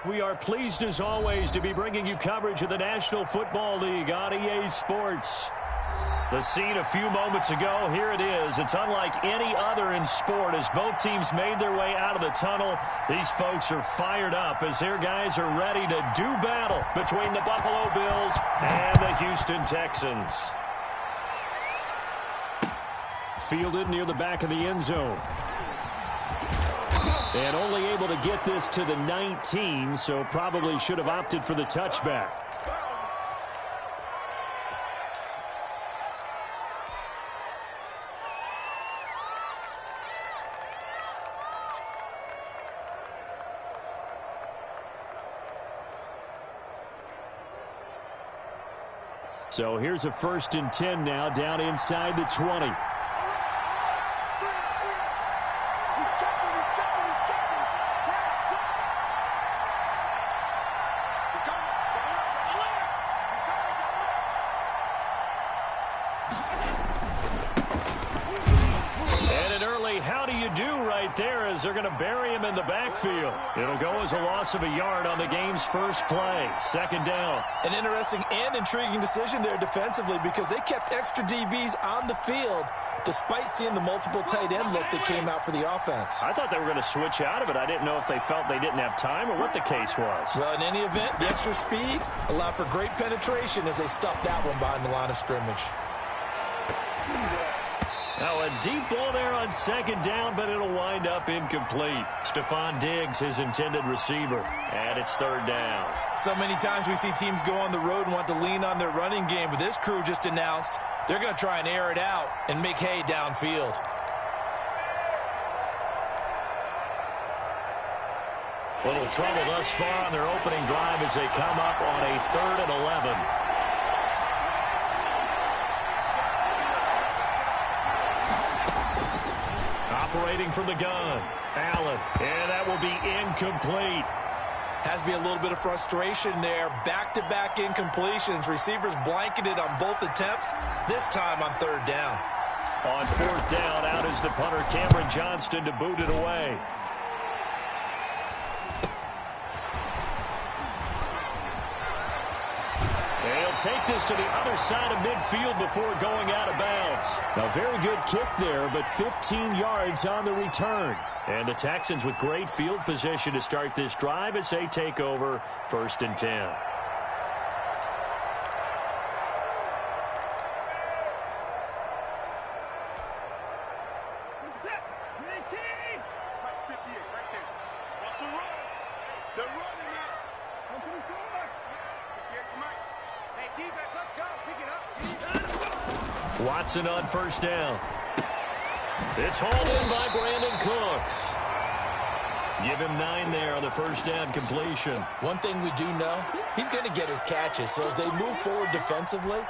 We are pleased as always to be bringing you coverage of the National Football League on EA Sports. The scene a few moments ago, here it is. It's unlike any other in sport as both teams made their way out of the tunnel. These folks are fired up as their guys are ready to do battle between the Buffalo Bills and the Houston Texans. Fielded near the back of the end zone. And only able to get this to the 19, so probably should have opted for the touchback. So here's a 1st and 10 now, down inside the 20. They're going to bury him in the backfield. It'll go as a loss of a yard on the game's first play. 2nd down. An interesting and intriguing decision there defensively because they kept extra DBs on the field despite seeing the multiple tight end look that came out for the offense. I thought they were going to switch out of it. I didn't know if they felt they didn't have time or what the case was. Well, in any event, the extra speed allowed for great penetration as they stuffed that one behind the line of scrimmage. Now a deep ball there on 2nd down, but it'll wind up incomplete. Stephon Diggs, his intended receiver, and it's 3rd down. So many times we see teams go on the road and want to lean on their running game, but this crew just announced they're going to try and air it out and make hay downfield. Little trouble thus far on their opening drive as they come up on a 3rd and 11. Operating from the gun, Allen, and that will be incomplete. Has to be a little bit of frustration there. Back-to-back incompletions. Receivers blanketed on both attempts, this time on 3rd down. On 4th down, out is the punter, Cameron Johnston, to boot it away. They'll take this to the other side of midfield before going out of bounds. A very good kick there, but 15 yards on the return. And the Texans with great field position to start this drive as they take over 1st and 10. Watson on 1st down. It's hauled in by Brandon Cooks. Give him 9 there on the 1st down completion. One thing we do know, he's going to get his catches. So as they move forward defensively,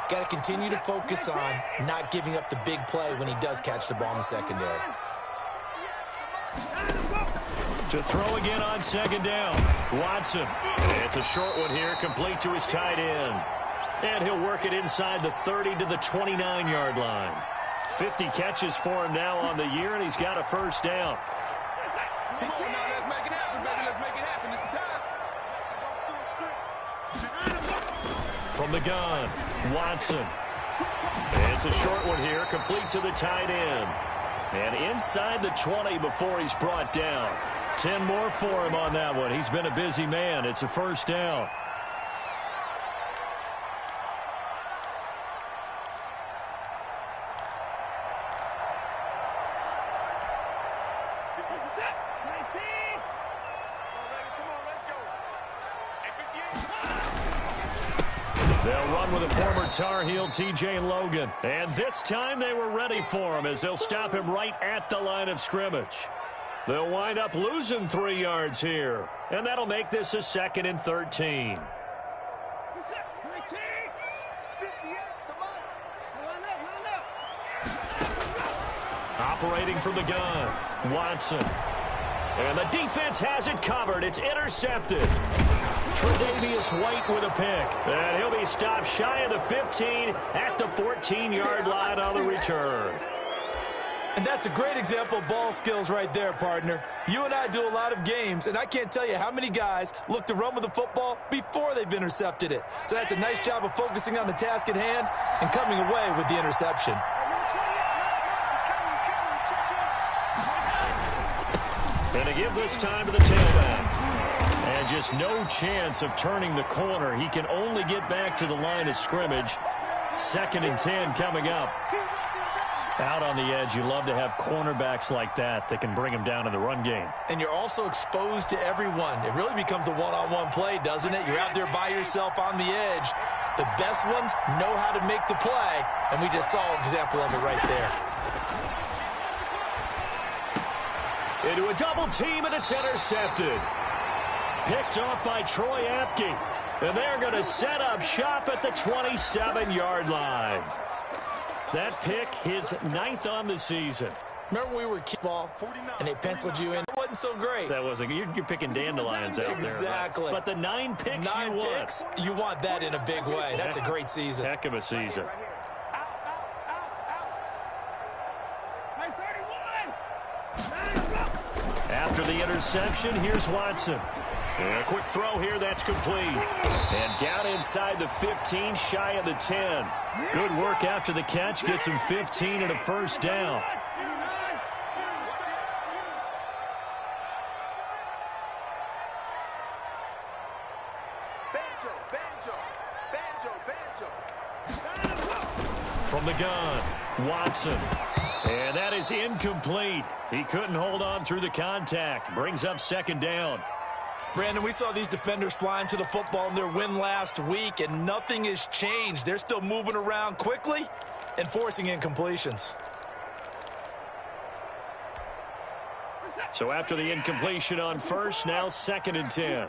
got to continue to focus on not giving up the big play when he does catch the ball in the secondary. To throw again on 2nd down. Watson. It's a short one here, complete to his tight end. And he'll work it inside the 30 to the 29-yard line. 50 catches for him now on the year, and he's got a 1st down. Come on now, let's make it happen, baby. Let's make it happen. It's the time. From the gun, Watson. It's a short one here, complete to the tight end. And inside the 20 before he's brought down. 10 more for him on that one. He's been a busy man. It's a 1st down. They'll run with a former Tar Heel, T.J. Logan. And this time they were ready for him as they'll stop him right at the line of scrimmage. They'll wind up losing 3 yards here. And that'll make this a 2nd and 13. Operating from the gun, Watson. And the defense has it covered. It's intercepted. Tre'Davious White with a pick. And he'll be stopped shy of the 15 at the 14-yard line on the return. And that's a great example of ball skills right there, partner. You and I do a lot of games, and I can't tell you how many guys look to run with the football before they've intercepted it. So that's a nice job of focusing on the task at hand and coming away with the interception. And to give this time to the tailback. And just no chance of turning the corner. He can only get back to the line of scrimmage. 2nd and 10 coming up. Out on the edge, you love to have cornerbacks like that can bring him down in the run game. And you're also exposed to everyone. It really becomes a one-on-one play, doesn't it? You're out there by yourself on the edge. The best ones know how to make the play, and we just saw an example of it right there. Into a double team, and it's intercepted. Picked off by Troy Apke. And they're going to set up shop at the 27-yard line. That pick, his 9th on the season. Remember when we were kickball and they penciled you in? It wasn't so great. That wasn't. You're picking dandelions out there. Exactly. But the 9 picks you want that in a big way. That's a great season. Heck of a season. After the interception, here's Watson. And a quick throw here, that's complete. And down inside the 15, shy of the 10. Good work after the catch, gets him 15 and a first down. From the gun, Watson. And that is incomplete. He couldn't hold on through the contact. Brings up 2nd down. Brandon, we saw these defenders flying to the football in their win last week, and nothing has changed. They're still moving around quickly and forcing incompletions. So after the incompletion on first, now 2nd and 10.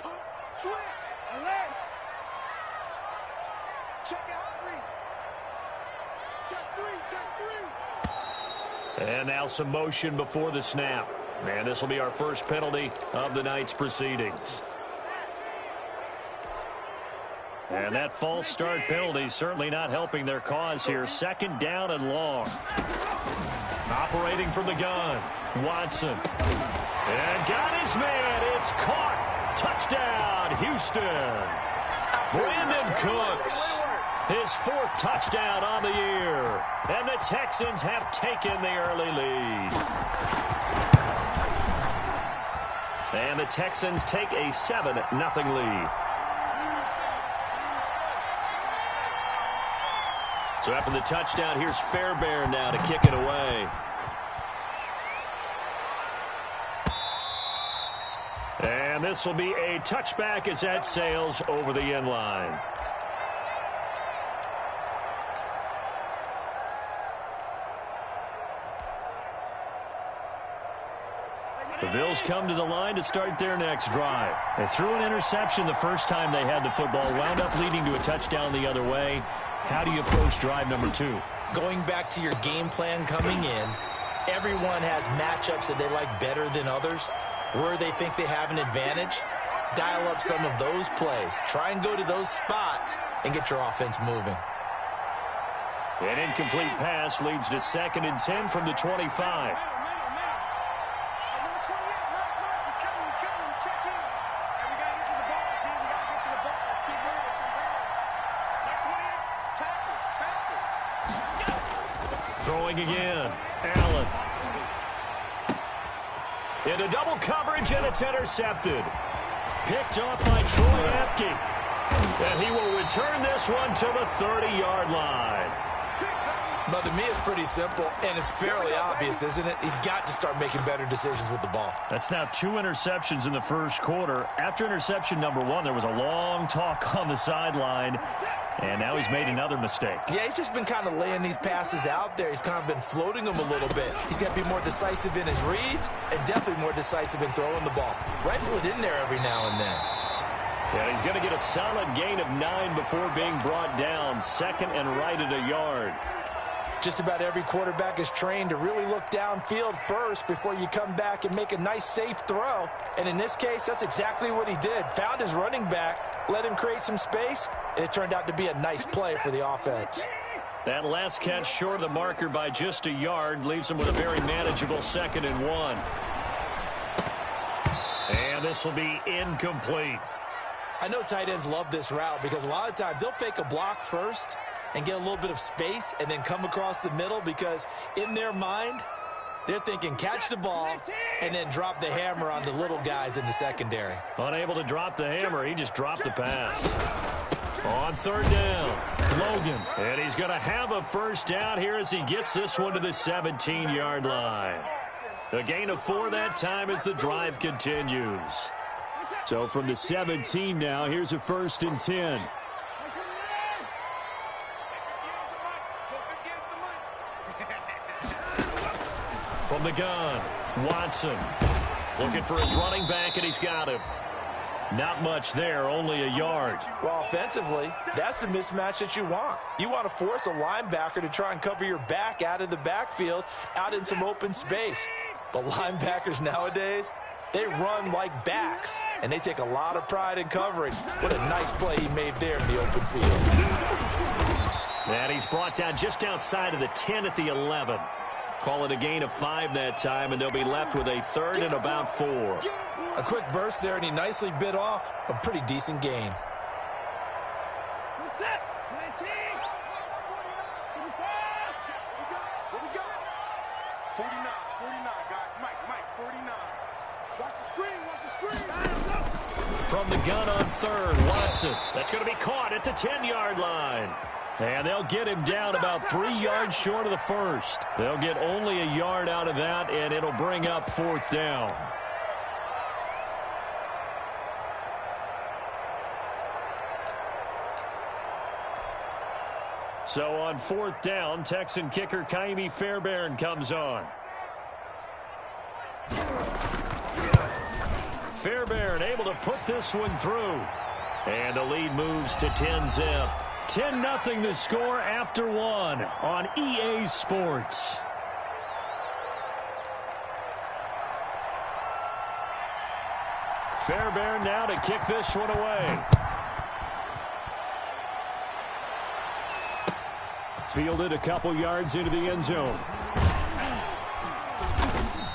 And now some motion before the snap. And this will be our first penalty of the night's proceedings. And that false start penalty certainly not helping their cause here. 2nd down and long. Operating from the gun, Watson. And got his man. It's caught. Touchdown, Houston. Brandon Cooks. His 4th touchdown on the year. And the Texans have taken the early lead. And the Texans take a 7-0 lead. So after the touchdown, here's Fairbairn now to kick it away. And this will be a touchback as that sails over the end line. The Bills come to the line to start their next drive. They threw an interception the first time they had the football, wound up leading to a touchdown the other way. How do you approach drive number 2? Going back to your game plan coming in, everyone has matchups that they like better than others. Where they think they have an advantage, dial up some of those plays. Try and go to those spots and get your offense moving. An incomplete pass leads to 2nd and 10 from the 25. Throwing again, Allen. Into double coverage, and it's intercepted. Picked off by Troy Apke. And he will return this one to the 30-yard line. But to me, it's pretty simple, and it's fairly obvious, isn't it? He's got to start making better decisions with the ball. That's now 2 interceptions in the first quarter. After interception number 1, there was a long talk on the sideline, and now he's made another mistake. Yeah, he's just been kind of laying these passes out there. He's kind of been floating them a little bit. He's got to be more decisive in his reads and definitely more decisive in throwing the ball. Rifle it in there every now and then. Yeah, he's going to get a solid gain of 9 before being brought down. 2nd and right at a yard. Just about every quarterback is trained to really look downfield first before you come back and make a nice, safe throw. And in this case, that's exactly what he did. Found his running back, let him create some space, and it turned out to be a nice play for the offense. That last catch short of the marker by just a yard leaves him with a very manageable 2nd and 1. And this will be incomplete. I know tight ends love this route because a lot of times they'll fake a block first and get a little bit of space and then come across the middle because in their mind, they're thinking catch the ball and then drop the hammer on the little guys in the secondary. Unable to drop the hammer, he just dropped the pass. On 3rd down, Logan. And he's going to have a 1st down here as he gets this one to the 17-yard line. A gain of 4 that time as the drive continues. So from the 17 now, here's a 1st and 10. From the gun, Watson. Looking for his running back, and he's got him. Not much there, only a yard. Well, offensively, that's the mismatch that you want. You want to force a linebacker to try and cover your back out of the backfield, out in some open space. But linebackers nowadays, they run like backs, and they take a lot of pride in covering. What a nice play he made there in the open field. And he's brought down just outside of the 10 at the 11. Call it a gain of 5 that time, and they'll be left with a 3rd and about 4. A quick burst there, and he nicely bit off a pretty decent gain. From the gun on 3rd, Watson. That's going to be caught at the 10-yard line. And they'll get him down about 3 yards short of the 1st. They'll get only a yard out of that, and it'll bring up 4th down. So on 4th down, Texan kicker Kaimi Fairbairn comes on. Fairbairn able to put this one through. And the lead moves to 10-zip. 10-0 the score after 1 on EA Sports. Fairbairn now to kick this one away. Fielded a couple yards into the end zone.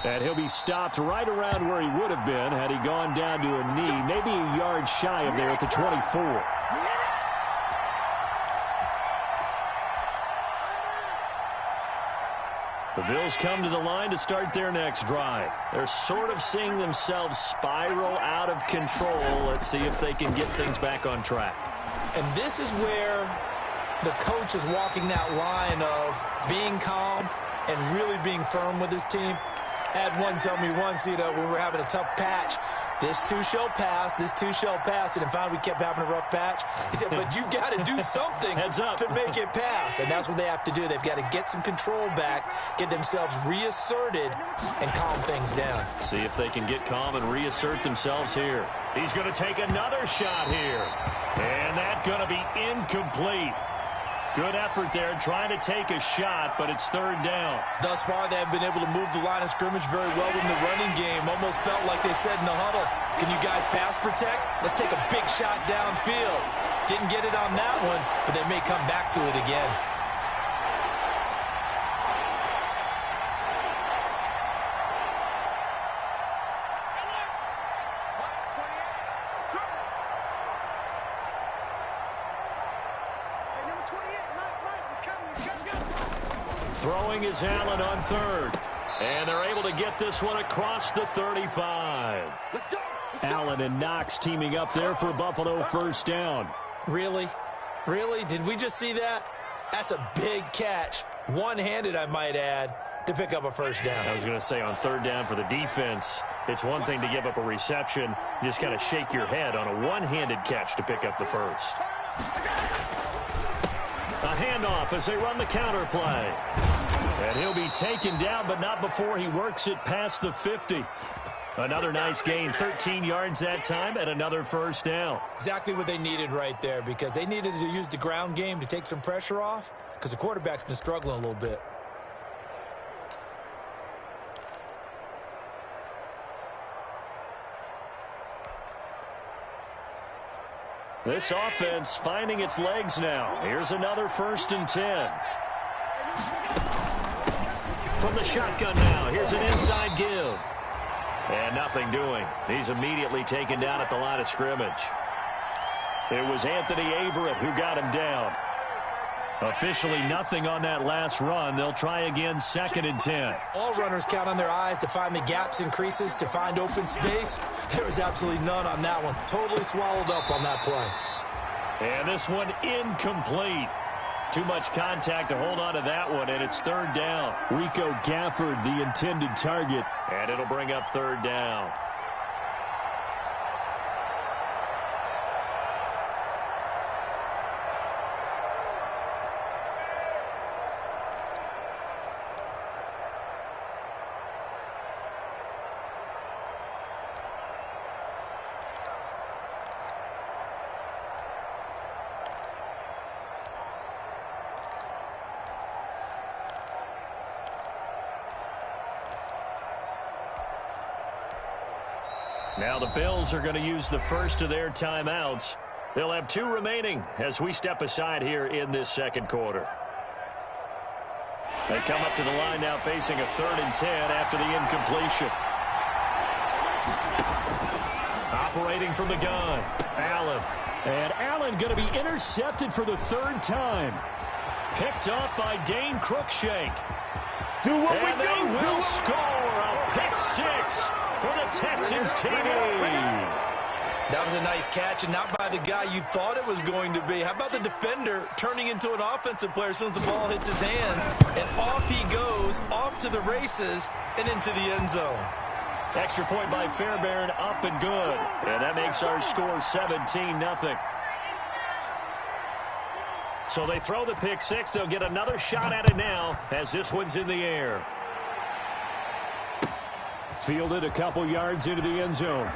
And he'll be stopped right around where he would have been had he gone down to a knee, maybe a yard shy of there at the 24. The Bills come to the line to start their next drive. They're sort of seeing themselves spiral out of control. Let's see if they can get things back on track. And this is where the coach is walking that line of being calm and really being firm with his team. Had one tell me once, when we were having a tough patch, this too shall pass, this too shall pass. And finally we kept having a rough patch. He said, but you've got to do something to make it pass. And that's what they have to do. They've got to get some control back, get themselves reasserted, and calm things down. See if they can get calm and reassert themselves here. He's going to take another shot here. And that's going to be incomplete. Good effort there trying to take a shot, but it's 3rd down. Thus far, they have been able to move the line of scrimmage very well in the running game. Almost felt like they said in the huddle, can you guys pass protect? Let's take a big shot downfield. Didn't get it on that one, but they may come back to it again. Throwing is Allen on 3rd. And they're able to get this one across the 35. Allen and Knox teaming up there for Buffalo 1st down. Really? Really? Did we just see that? That's a big catch. One-handed, I might add, to pick up a 1st down. I was going to say on 3rd down for the defense, it's one thing to give up a reception. You just got to shake your head on a one-handed catch to pick up the 1st. A handoff as they run the counter play. And he'll be taken down, but not before he works it past the 50. Another nice gain, 13 yards that time, and another 1st down. Exactly what they needed right there, because they needed to use the ground game to take some pressure off, because the quarterback's been struggling a little bit. This offense finding its legs now. Here's another 1st and 10. From the shotgun now, here's an inside give. And nothing doing. He's immediately taken down at the line of scrimmage. It was Anthony Averett who got him down. Officially nothing on that last run. They'll try again 2nd and 10. All runners count on their eyes to find the gaps and creases, to find open space. There was absolutely none on that one. Totally swallowed up on that play. And this one incomplete. Too much contact to hold on to that one, and it's 3rd down. Rico Gafford, the intended target. And it'll bring up 3rd down. Now the Bills are going to use the first of their timeouts. They'll have 2 remaining as we step aside here in this 2nd quarter. They come up to the line now facing a 3rd and 10 after the incompletion. Operating from the gun, Allen. And Allen going to be intercepted for the 3rd time. Picked up by Dane Cruikshank. Do what and we do. They will score a pick 6. For the Texans, TD. That was a nice catch, and not by the guy you thought it was going to be. How about the defender turning into an offensive player as soon as the ball hits his hands, and off he goes, off to the races, and into the end zone. Extra point by Fairbairn, up and good. And that makes our score 17-0. So they throw the pick 6. They'll get another shot at it now as this one's in the air. Fielded a couple yards into the end zone.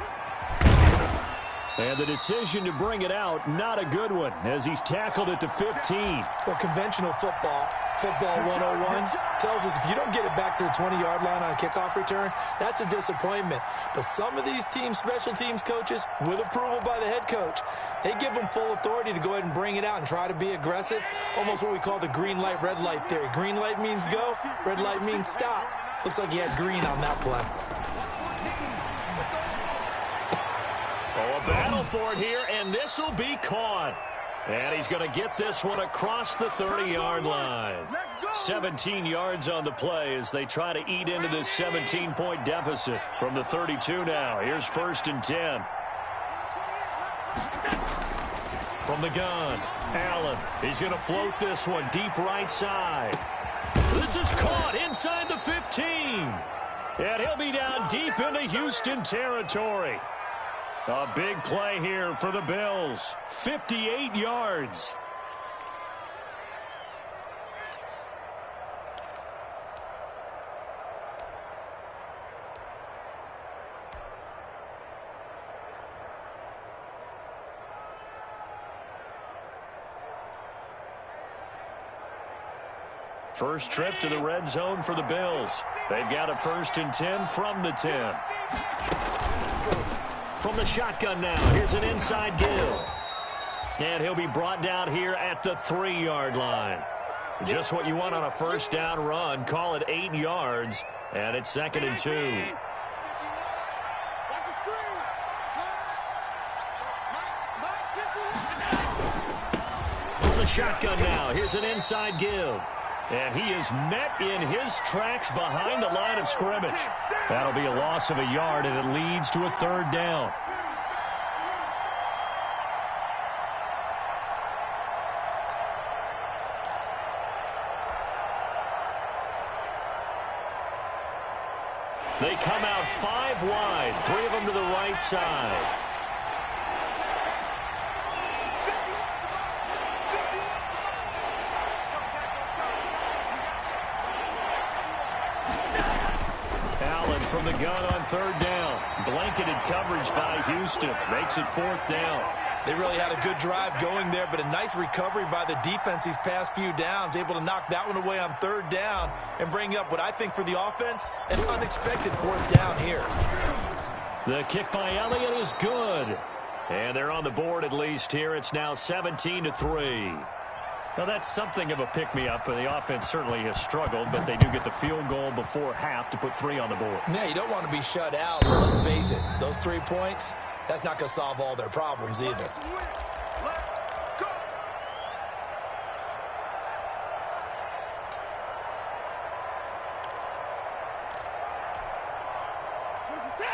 And the decision to bring it out, not a good one, as he's tackled at the 15. Well, conventional football 101, tells us if you don't get it back to the 20-yard line on a kickoff return, that's a disappointment. But some of these teams, special teams coaches, with approval by the head coach, they give them full authority to go ahead and bring it out and try to be aggressive, almost what we call the green light, red light theory. Green light means go, red light means stop. Looks like he had green on that play. Oh, a battle for it here, and this will be caught. And he's going to get this one across the 30-yard line. 17 yards on the play as they try to eat into this 17-point deficit from the 32 now. Here's 1st and 10. From the gun, Allen. He's going to float this one deep right side. This is caught inside the 15. And he'll be down deep into Houston territory. A big play here for the Bills. 58 yards. First trip to the red zone for the Bills. They've got a 1st and 10 from the 10. From the shotgun now, here's an inside give. And he'll be brought down here at the 3-yard line. Just what you want on a 1st down run. Call it 8 yards, and it's 2nd and 2. From the shotgun now, here's an inside give. And he is met in his tracks behind the line of scrimmage. That'll be a loss of a yard, and it leads to a 3rd down. They come out 5 wide, 3 of them to the right side. Allen from the gun on 3rd down. Blanketed coverage by Houston. Makes it 4th down. They really had a good drive going there, but a nice recovery by the defense these past few downs, able to knock that one away on 3rd down and bring up what I think for the offense, an unexpected 4th down here. The kick by Elliott is good. And they're on the board at least here. It's now 17-3. Now, that's something of a pick-me-up. The offense certainly has struggled, but they do get the field goal before half to put 3 on the board. Yeah, you don't want to be shut out, but let's face it, those 3 points, that's not going to solve all their problems either.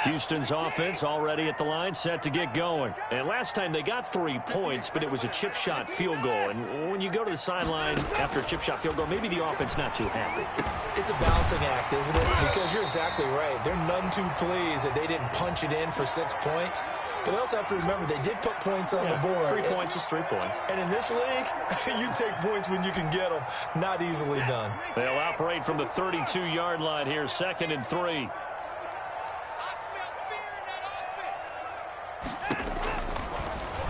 Houston's offense already at the line, set to get going. And last time they got 3 points, but it was a chip shot field goal. And when you go to the sideline after a chip shot field goal, maybe the offense not too happy. It's a balancing act, isn't it? Because you're exactly right. They're none too pleased that they didn't punch it in for 6 points. But they also have to remember they did put points on the board. 3 points is 3 points. And in this league, you take points when you can get them. Not easily done. They'll operate from the 32-yard line here, 2nd and 3.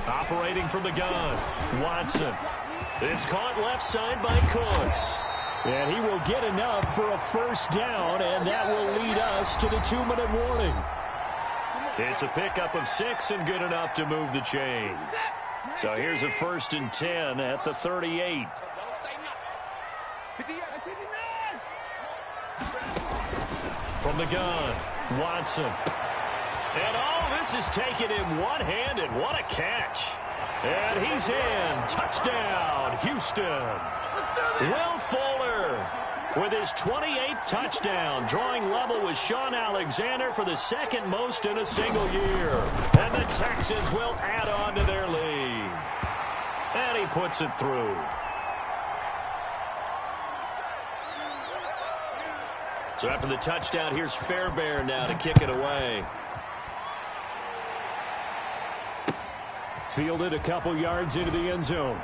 Operating from the gun, Watson. It's caught left side by Cooks. And he will get enough for a first down, and that will lead us to the 2-minute warning. It's a pickup of 6 and good enough to move the chains. So here's a 1st and 10 at the 38. From the gun, Watson. And this is taken in one-handed. What a catch. And he's in. Touchdown, Houston. Will Fuller with his 28th touchdown, drawing level with Sean Alexander for the 2nd most in a single year. And the Texans will add on to their lead. And he puts it through. So after the touchdown, here's Fairbairn now to kick it away. Fielded a couple yards into the end zone.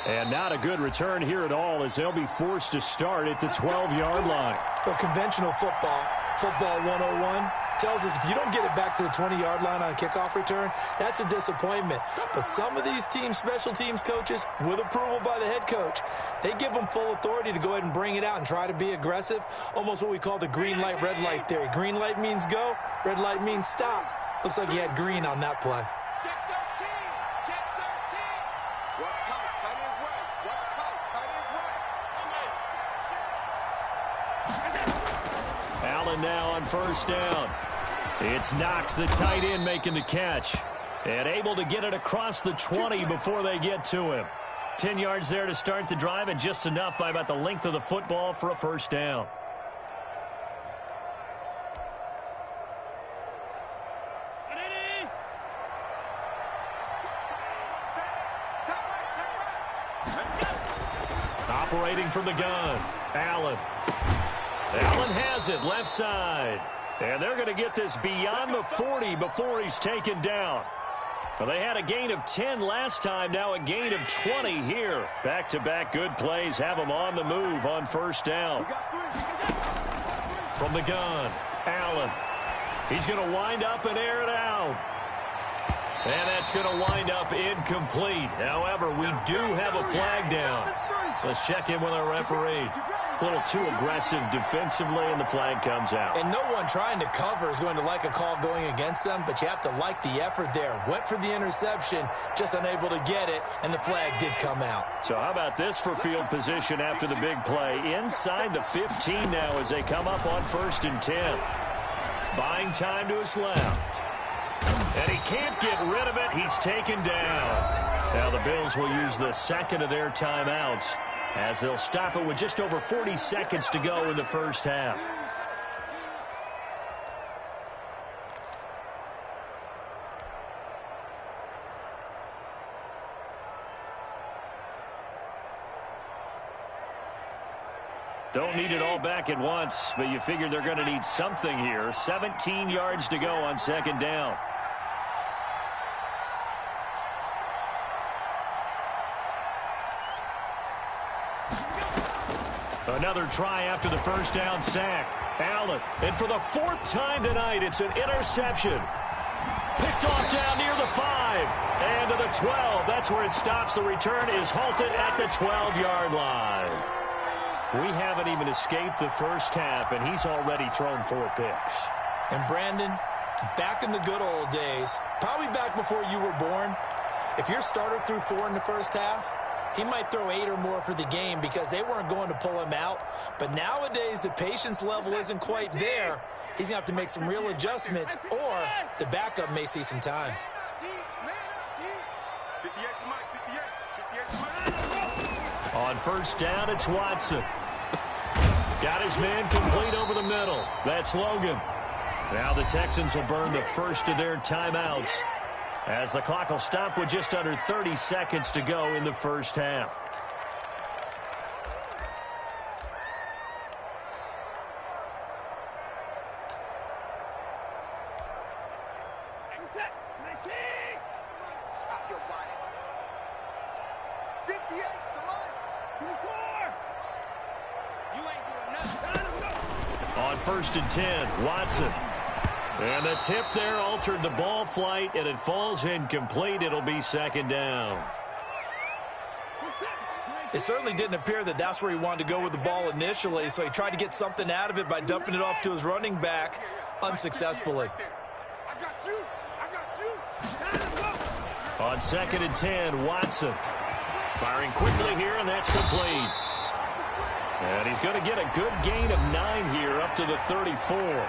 And not a good return here at all, as they'll be forced to start at the 12-yard line. Well, conventional football 101, tells us if you don't get it back to the 20-yard line on a kickoff return, that's a disappointment. But some of these teams, special teams coaches, with approval by the head coach, they give them full authority to go ahead and bring it out and try to be aggressive, almost what we call the green light, red light theory. Green light means go, red light means stop. Looks like he had green on that play. Allen now on 1st down. It's Knox, the tight end, making the catch. And able to get it across the 20 before they get to him. 10 yards there to start the drive, and just enough by about the length of the football for a 1st down. Operating from the gun, Allen. Allen has it, left side. And they're going to get this beyond the 40 before he's taken down. Well, they had a gain of 10 last time, now a gain of 20 here. Back-to-back good plays have them on the move on 1st down. From the gun, Allen. He's going to wind up and air it out. And that's going to wind up incomplete. However, we do have a flag down. Let's check in with our referee. A little too aggressive defensively, and the flag comes out. And no one trying to cover is going to like a call going against them, but you have to like the effort there. Went for the interception, just unable to get it, and the flag did come out. So how about this for field position after the big play? Inside the 15 now as they come up on 1st and 10. Buying time to his left. And he can't get rid of it. He's taken down. Now the Bills will use the 2nd of their timeouts, as they'll stop it with just over 40 seconds to go in the 1st half. Don't need it all back at once, but you figure they're going to need something here. 17 yards to go on 2nd down. Another try after the 1st down sack. Allen, and for the 4th time tonight, it's an interception. Picked off down near the 5. And to the 12. That's where it stops. The return is halted at the 12-yard line. We haven't even escaped the 1st half, and he's already thrown 4 picks. And Brandon, back in the good old days, Probably back before you were born. If your starter threw 4 in the first half, he might throw 8 or more for the game because they weren't going to pull him out. But nowadays, the patience level isn't quite there. He's going to have to make some real adjustments, or the backup may see some time. On first down, it's Watson. Got his man complete over the middle. That's Logan. Now the Texans will burn the first of their timeouts, as the clock will stop with just under 30 seconds to go in the first half. Stop your whining. 58, come on. 24. You ain't doing nothing. On first and 10, Watson. And the tip there altered the ball flight, and it falls incomplete. It'll be second down. It certainly didn't appear that that's where he wanted to go with the ball initially, so he tried to get something out of it by dumping it off to his running back unsuccessfully. I got you. On second and 10, Watson. Firing quickly here, and that's complete. And he's going to get a good gain of 9 here up to the 34.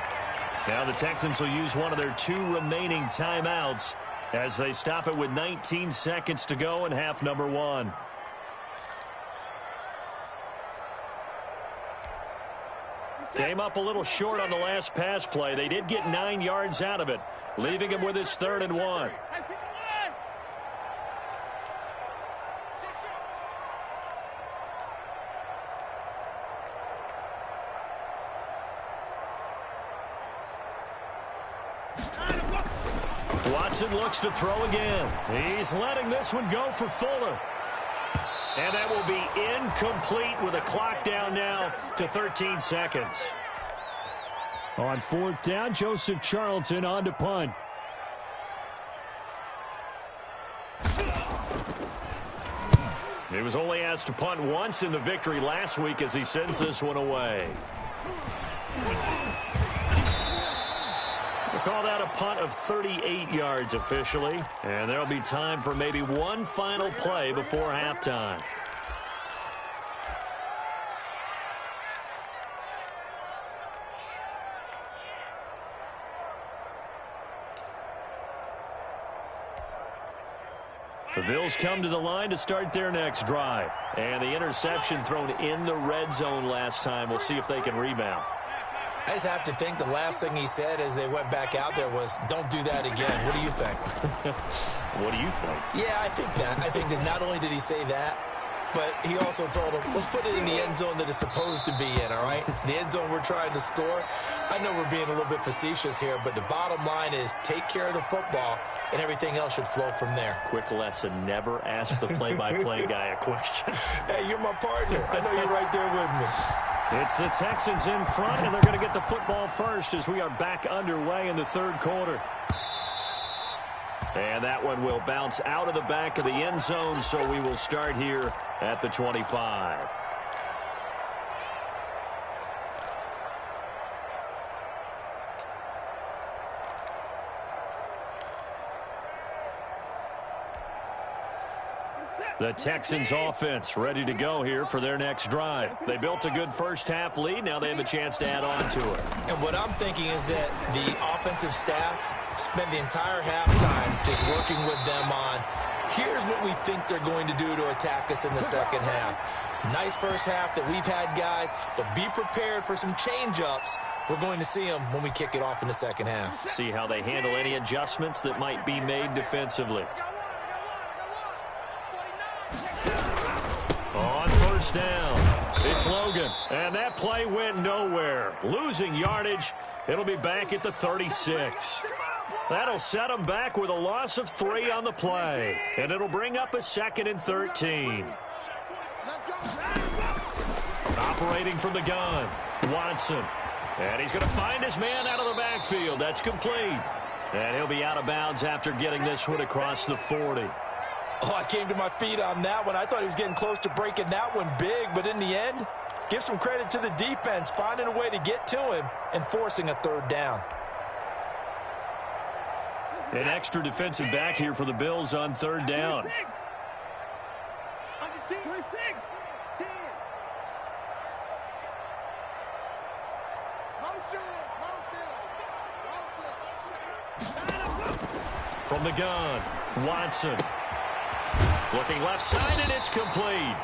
Now the Texans will use one of their 2 remaining timeouts as they stop it with 19 seconds to go in half number 1. Came up a little short on the last pass play. They did get 9 yards out of it, leaving him with his 3rd and 1. Watson looks to throw again. He's letting this one go for Fuller. And that will be incomplete with a clock down now to 13 seconds. On 4th down, Joseph Charlton on to punt. He was only asked to punt once in the victory last week as he sends this one away. We'll call that a punt of 38 yards officially, and there'll be time for maybe one final play before halftime. The Bills come to the line to start their next drive, and the interception thrown in the red zone last time. We'll see if they can rebound. I just have to think the last thing he said as they went back out there was, don't do that again. What do you think? What do you think? Yeah, I think that. I think that not only did he say that, but he also told him, let's put it in the end zone that it's supposed to be in, all right? The end zone we're trying to score. I know we're being a little bit facetious here, but the bottom line is take care of the football, and everything else should flow from there. Quick lesson, never ask the play-by-play guy a question. Hey, you're my partner. I know you're right there with me. It's the Texans in front, and they're going to get the football first as we are back underway in the 3rd quarter. And that one will bounce out of the back of the end zone, so we will start here at the 25. The Texans offense ready to go here for their next drive. They built a good first half lead. Now they have a chance to add on to it. And what I'm thinking is that the offensive staff spent the entire halftime just working with them on, here's what we think they're going to do to attack us in the second half. Nice first half that we've had, guys, but be prepared for some change-ups. We're going to see them when we kick it off in the second half. See how they handle any adjustments that might be made defensively. On first down, it's Logan, and that play went nowhere. Losing yardage, it'll be back at the 36. That'll set them back with a loss of 3 on the play, and it'll bring up a 2nd and 13. Operating from the gun, Watson, and he's going to find his man out of the backfield. That's complete, and he'll be out of bounds after getting this one across the 40. Oh, I came to my feet on that one. I thought he was getting close to breaking that one big, but in the end, give some credit to the defense, finding a way to get to him and forcing a 3rd down. An extra defensive back here for the Bills on third down. From the gun, Watson. Looking left side, and it's complete.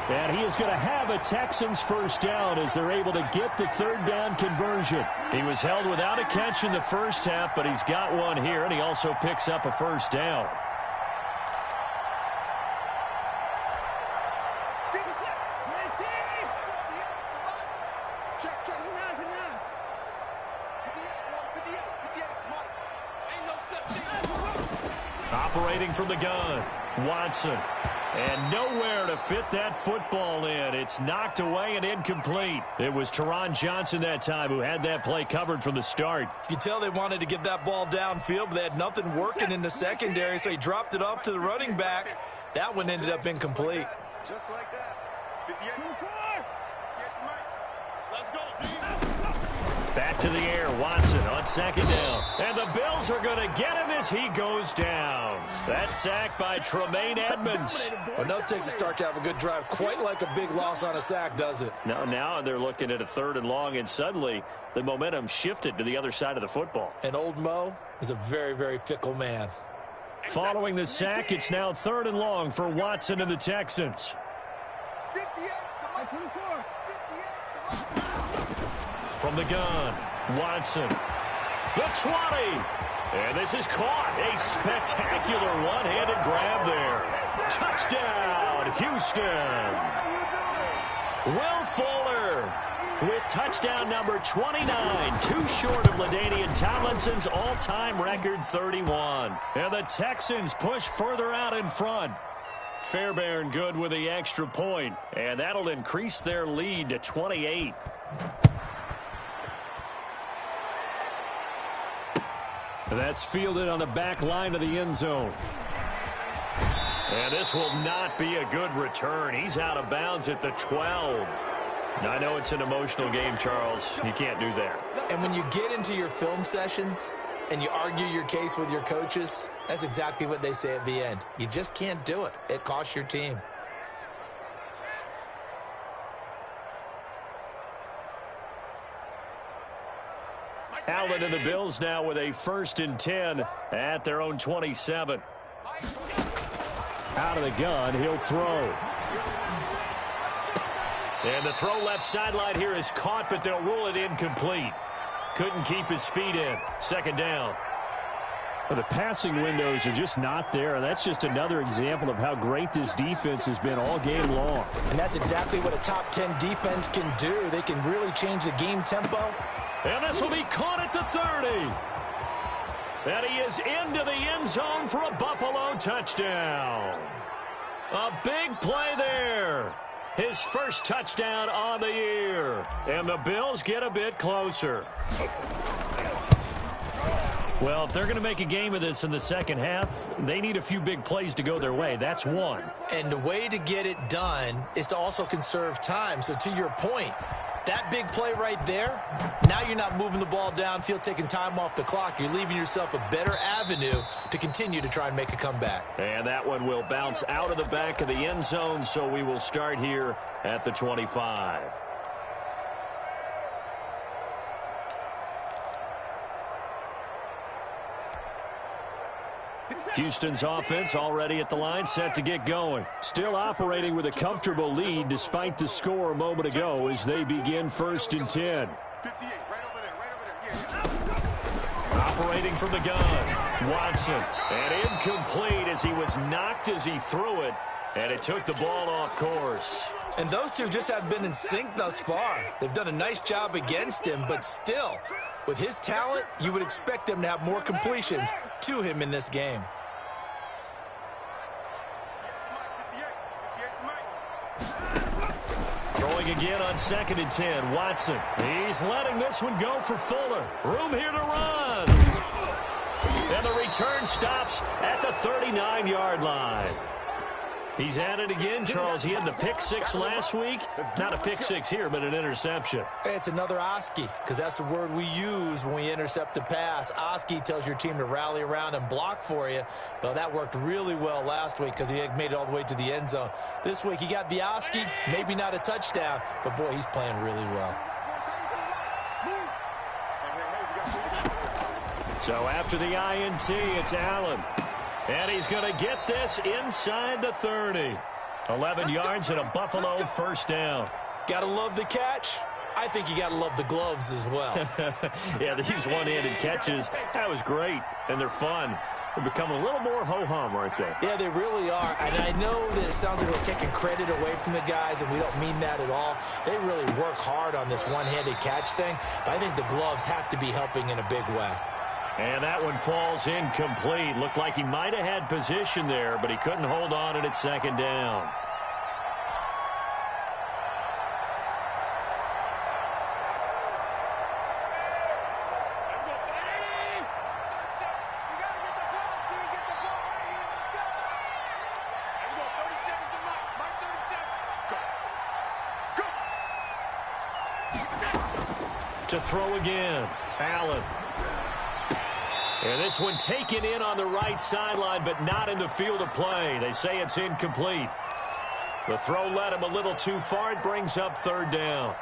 And he is going to have a Texans first down as they're able to get the third down conversion. He was held without a catch in the first half, but he's got one here, and he also picks up a first down. Operating from the gun, Watson. And nowhere to fit that football in. It's knocked away and incomplete. It was Teron Johnson that time who had that play covered from the start. You can tell they wanted to get that ball downfield, but they had nothing working in the secondary, so he dropped it off to the running back. That one ended up incomplete. Just like that. 58. Let's go, team. Back to the air, Watson on second down. And the Bills are going to get him as he goes down. That sack by Tremaine Edmonds. Well, enough takes a start to have a good drive. Quite like a big loss on a sack, does it? Now they're looking at a third and long, and suddenly the momentum shifted to the other side of the football. And old Mo is a very, very fickle man. Following the sack, it's now third and long for Watson and the Texans. 58. 24. 58. From the gun, Watson. The 20. And this is caught. A spectacular one-handed grab there. Touchdown, Houston. Will Fuller with touchdown number 29. Too short of LaDainian Tomlinson's all-time record 31. And the Texans push further out in front. Fairbairn good with the extra point. And that'll increase their lead to 28. That's fielded on the back line of the end zone. And this will not be a good return. He's out of bounds at the 12. Now, I know it's an emotional game, Charles. You can't do that. And when you get into your film sessions and you argue your case with your coaches, that's exactly what they say at the end. You just can't do it. It costs your team. Allen and the Bills now with a 1st and 10 at their own 27. Out of the gun, he'll throw. And the throw left sideline here is caught, but they'll rule it incomplete. Couldn't keep his feet in. Second down. Well, the passing windows are just not there, and that's just another example of how great this defense has been all game long. And that's exactly what a top 10 defense can do. They can really change the game tempo. And this will be caught at the 30. And he is into the end zone for a Buffalo touchdown. A big play there. His first touchdown on the year. And the Bills get a bit closer. Well, if they're going to make a game of this in the second half, they need a few big plays to go their way. That's one. And the way to get it done is to also conserve time. So to your point, that big play right there, now you're not moving the ball downfield, taking time off the clock. You're leaving yourself a better avenue to continue to try and make a comeback. And that one will bounce out of the back of the end zone, so we will start here at the 25. Houston's offense already at the line, set to get going. Still operating with a comfortable lead despite the score a moment ago as they begin 1st and 10. 58, right over there. Yeah. Operating from the gun, Watson. And incomplete as he was knocked as he threw it, and it took the ball off course. And those two just have been in sync thus far. They've done a nice job against him, but still, with his talent, you would expect them to have more completions to him in this game. Throwing again on 2nd and 10, Watson. He's letting this one go for Fuller. Room here to run. And the return stops at the 39-yard line. He's at it again, Charles. He had the pick six last week. Not a pick six here, but an interception. Hey, it's another i-kee, because that's the word we use when we intercept a pass. i-kee tells your team to rally around and block for you. Well, that worked really well last week because he had made it all the way to the end zone. This week, he got the i-kee, maybe not a touchdown, but, boy, he's playing really well. So after the INT, it's Allen. And he's going to get this inside the 30. 11 yards and a Buffalo first down. Got to love the catch. I think you got to love the gloves as well. Yeah, these one-handed catches, that was great, and they're fun. They're becoming a little more ho-hum, aren't they? Yeah, they really are. And I know that it sounds like we're taking credit away from the guys, and we don't mean that at all. They really work hard on this one-handed catch thing, but I think the gloves have to be helping in a big way. And that one falls incomplete. Looked like he might have had position there, but he couldn't hold on at second down. To throw again, Allen. And this one taken in on the right sideline, but not in the field of play. They say it's incomplete. The throw led him a little too far. It brings up third down.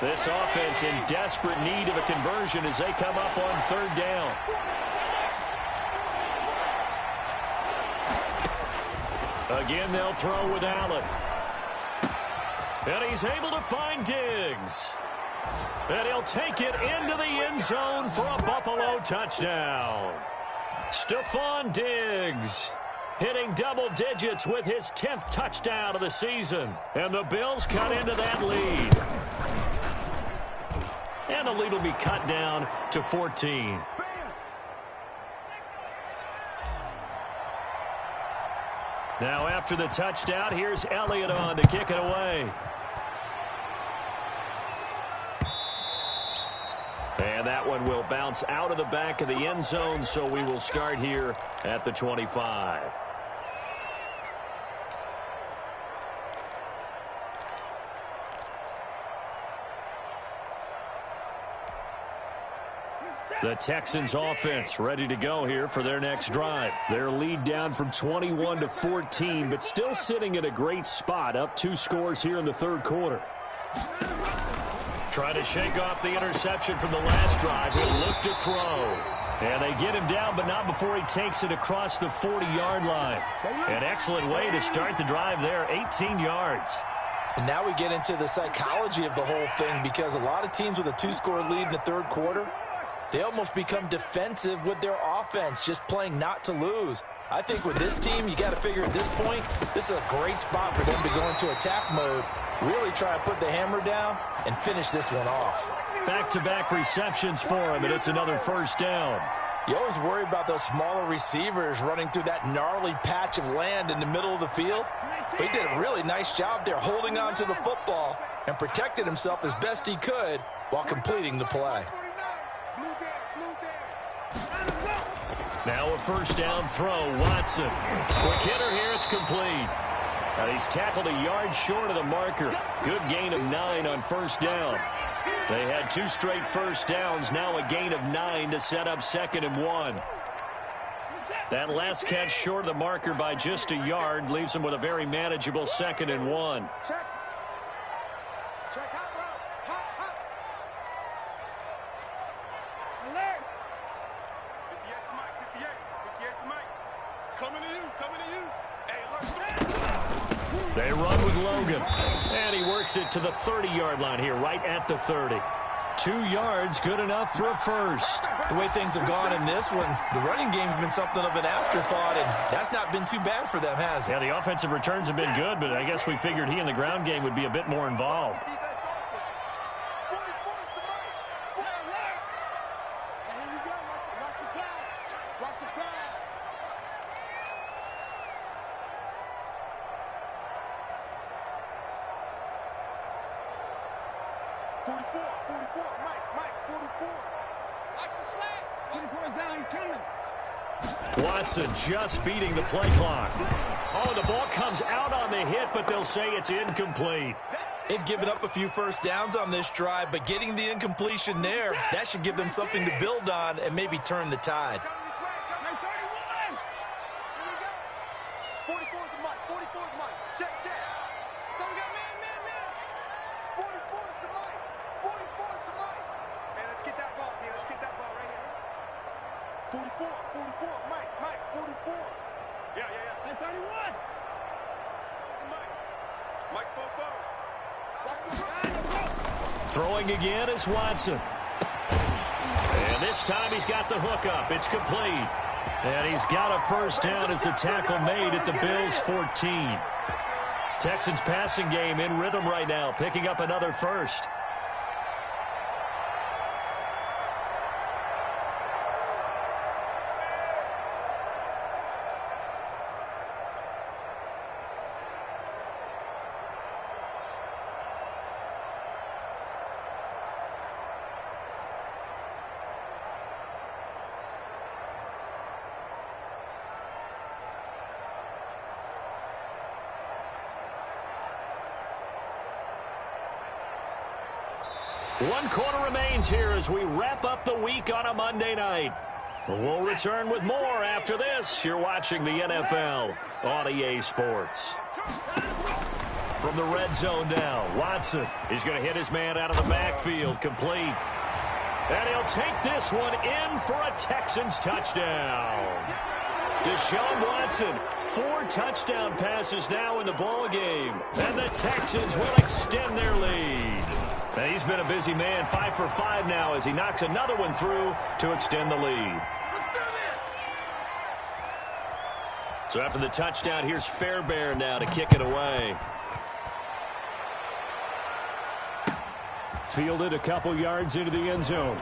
This offense in desperate need of a conversion as they come up on third down. Again, they'll throw with Allen. And he's able to find Diggs. And he'll take it into the end zone for a Buffalo touchdown. Stephon Diggs hitting double digits with his 10th touchdown of the season. And the Bills cut into that lead. And the lead will be cut down to 14. Now after the touchdown, here's Elliott on to kick it away. And that one will bounce out of the back of the end zone, so we will start here at the 25. The Texans offense ready to go here for their next drive. Their lead down from 21 to 14, but still sitting at a great spot, up 2 scores here in the third quarter. Trying to shake off the interception from the last drive. He'll look to throw. And they get him down, but not before he takes it across the 40-yard line. An excellent way to start the drive there, 18 yards. And now we get into the psychology of the whole thing, because a lot of teams with a 2-score lead in the third quarter, they almost become defensive with their offense, just playing not to lose. I think with this team, you got to figure at this point, this is a great spot for them to go into attack mode, really try to put the hammer down and finish this one off. Back-to-back receptions for him, and it's another first down. You always worry about those smaller receivers running through that gnarly patch of land in the middle of the field. But he did a really nice job there holding on to the football and protected himself as best he could while completing the play. Now a first down throw, Watson. Quick hitter here, it's complete. And he's tackled a yard short of the marker. Good gain of 9 on first down. They had 2 straight first downs, now a gain of 9 to set up 2nd and 1. That last catch short of the marker by just a yard leaves them with a very manageable 2nd and 1. They run with Logan, and he works it to the 30-yard line here, right at the 30. 2 yards, good enough for a first. The way things have gone in this one, the running game's been something of an afterthought, and that's not been too bad for them, has it? Yeah, the offensive returns have been good, but I guess we figured he in the ground game would be a bit more involved. 44, 44, Mike, 44. Watch the slats. 44 down, he's coming. Watson just beating the play clock. Oh, the ball comes out on the hit, but they'll say it's incomplete. They've given up a few first downs on this drive, but getting the incompletion there, that should give them something to build on and maybe turn the tide. 44 to Mike, 44 to Mike. Check. Someone got man. 44 to Mike, 44 to Mike. Man, let's get that ball here. Let's get that ball right here. 44, Mike, 44. Yeah. And 31. Mike's both. Throwing again is Watson. And this time he's got the hook up. It's complete. And he's got a first down as the tackle made at the Bills' 14. Texans passing game in rhythm right now, picking up another first. One quarter remains here as we wrap up the week on a Monday night. We'll return with more after this. You're watching the NFL on EA Sports. From the red zone now, Watson is going to hit his man out of the backfield, complete. And he'll take this one in for a Texans touchdown. Deshaun Watson, 4 touchdown passes now in the ball game, and the Texans will extend their lead. And he's been a busy man, 5 for 5 now as he knocks another one through to extend the lead. So after the touchdown, here's Fairbairn now to kick it away. Fielded a couple yards into the end zone.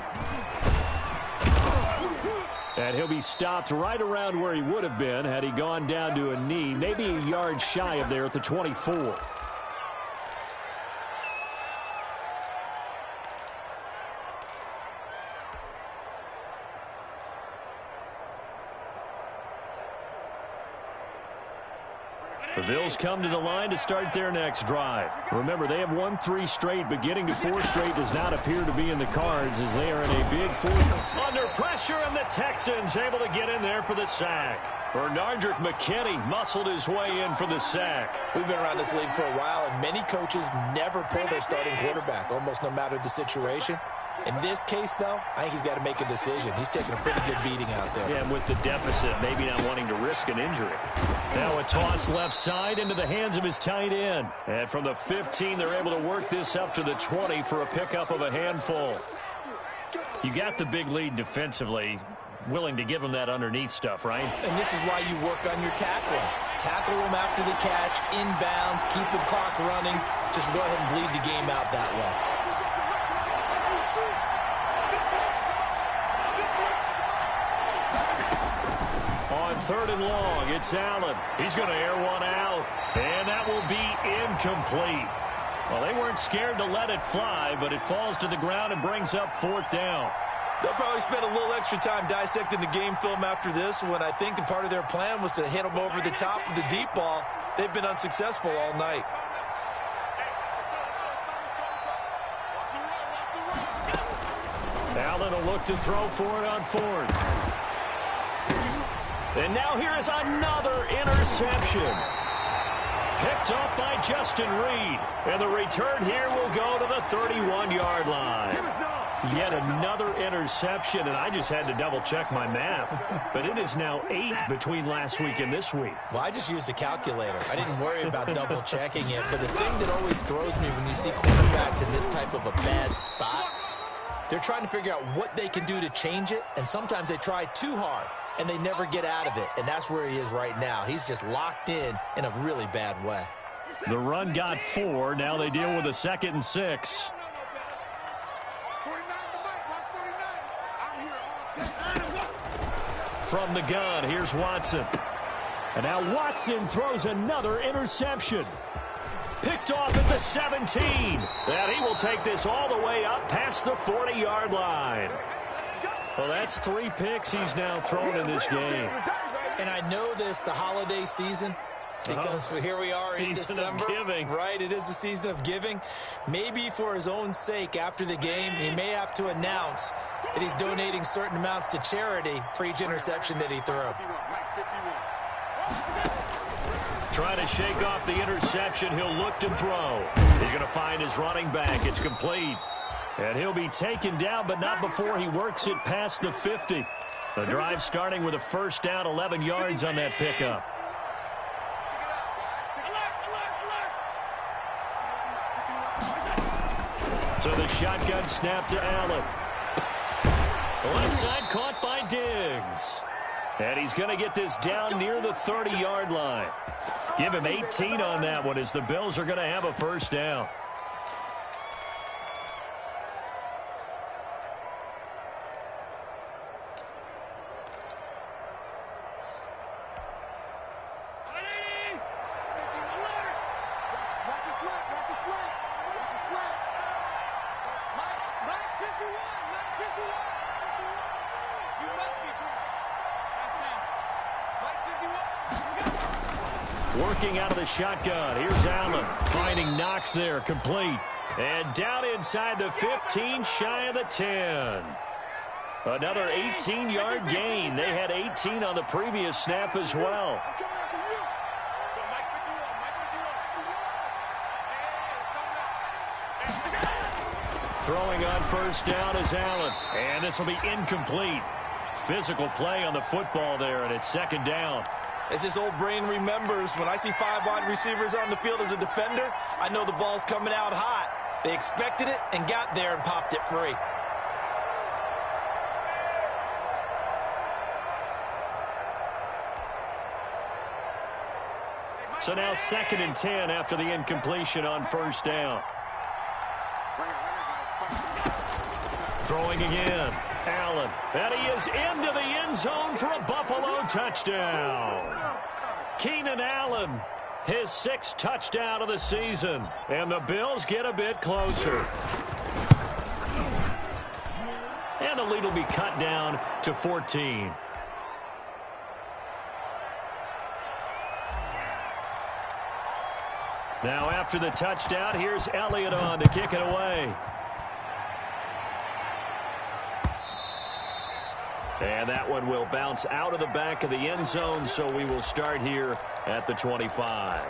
And he'll be stopped right around where he would have been had he gone down to a knee, maybe a yard shy of there at the 24. The Bills come to the line to start their next drive. Remember, they have won 3 straight, but getting to 4 straight does not appear to be in the cards as they are in a big 4th. Under pressure, and the Texans able to get in there for the sack. Bernardrick McKinney muscled his way in for the sack. We've been around this league for a while, and many coaches never pull their starting quarterback, almost no matter the situation. In this case, though, I think he's got to make a decision. He's taking a pretty good beating out there. Yeah, with the deficit, maybe not wanting to risk an injury. Now a toss left side into the hands of his tight end. And from the 15, they're able to work this up to the 20 for a pickup of a handful. You got the big lead defensively. Willing to give him that underneath stuff, right? And this is why you work on your tackling. Tackle him after the catch, inbounds, keep the clock running. Just go ahead and bleed the game out that way. On 3rd and long, it's Allen. He's going to air one out, and that will be incomplete. Well, they weren't scared to let it fly, but it falls to the ground and brings up 4th down. They'll probably spend a little extra time dissecting the game film after this when I think the part of their plan was to hit them over the top with the deep ball. They've been unsuccessful all night. Allen will look to throw for it on 4th. And now here is another interception. Picked up by Justin Reed. And the return here will go to the 31-yard line. Yet another interception, and I just had to double-check my math. But it is now 8 between last week and this week. Well, I just used a calculator. I didn't worry about double-checking it. But the thing that always throws me when you see quarterbacks in this type of a bad spot, they're trying to figure out what they can do to change it, and sometimes they try too hard, and they never get out of it. And that's where he is right now. He's just locked in a really bad way. The run got 4. Now they deal with a 2nd and 6. From the gun, here's Watson. And now Watson throws another interception. Picked off at the 17. And he will take this all the way up past the 40-yard line. Well, that's 3 picks he's now thrown in this game. And I know this, the holiday season, because here we are in December. Season of giving. Right, it is the season of giving. Maybe for his own sake after the game, he may have to announce that he's donating certain amounts to charity for each interception that he threw. Trying to shake off the interception. He'll look to throw. He's going to find his running back. It's complete. And he'll be taken down, but not before he works it past the 50. The drive starting with a first down, 11 yards on that pickup. So the shotgun snap to Allen. Left side caught by Diggs. And he's going to get this down near the 30-yard line. Give him 18 on that one as the Bills are going to have a first down. Working out of the shotgun. Here's Allen. Finding Knox there. Complete. And down inside the 15, shy of the 10. Another 18-yard gain. They had 18 on the previous snap as well. Throwing on first down is Allen. And this will be incomplete. Physical play on the football there, and it's second down. As his old brain remembers, when I see 5 wide receivers on the field as a defender, I know the ball's coming out hot. They expected it and got there and popped it free. So now 2nd and 10 after the incompletion on first down. Throwing again. Allen. And he is into the end zone for a Buffalo touchdown. Keenan Allen, his 6th touchdown of the season. And the Bills get a bit closer. And the lead will be cut down to 14. Now after the touchdown, here's Elliott on to kick it away. And that one will bounce out of the back of the end zone, so we will start here at the 25.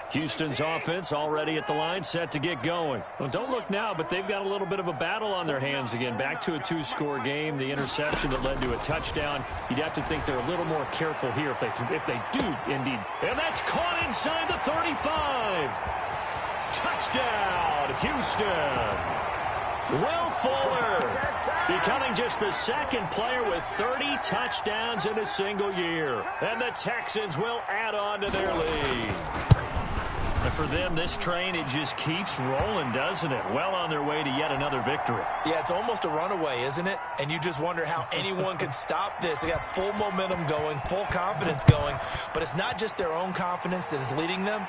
Houston's offense already at the line, set to get going. Well, don't look now, but they've got a little bit of a battle on their hands again. Back to a 2-score game. The interception that led to a touchdown. You'd have to think they're a little more careful here if they do indeed. And that's caught inside the 35. Touchdown, Houston. Will Fuller becoming just the 2nd player with 30 touchdowns in a single year. And the Texans will add on to their lead. And for them, this train, it just keeps rolling, doesn't it? Well on their way to yet another victory. Yeah, it's almost a runaway, isn't it? And you just wonder how anyone could stop this. They got full momentum going, full confidence going. But it's not just their own confidence that is leading them.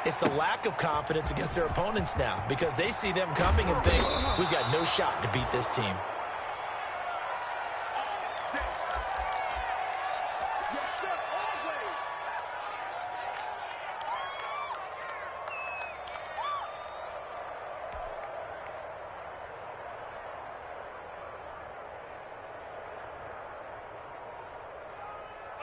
It's the lack of confidence against their opponents now, because they see them coming and think, we've got no shot to beat this team.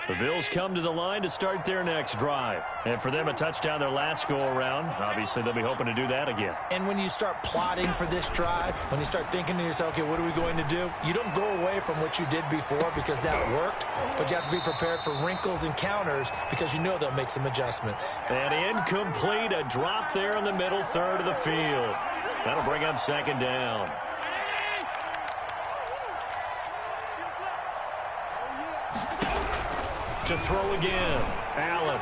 The Bills come to the line to start their next drive. And for them, a touchdown their last go-around. Obviously, they'll be hoping to do that again. And when you start plotting for this drive, when you start thinking to yourself, okay, what are we going to do? You don't go away from what you did before because that worked, but you have to be prepared for wrinkles and counters because you know they'll make some adjustments. And incomplete, a drop there in the middle third of the field. That'll bring up second down. To throw again. Allen.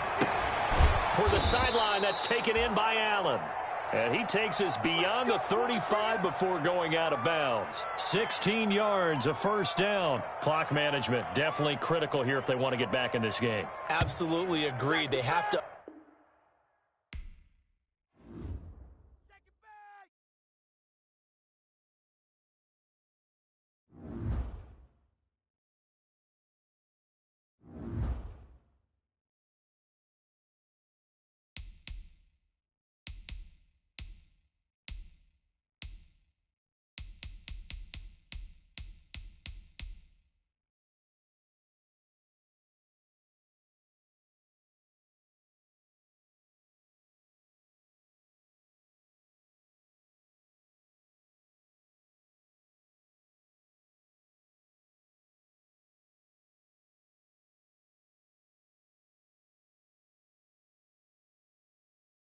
For the sideline, that's taken in by Allen. And he takes us beyond the 35 before going out of bounds. 16 yards, a first down. Clock management definitely critical here if they want to get back in this game. Absolutely agreed. They have to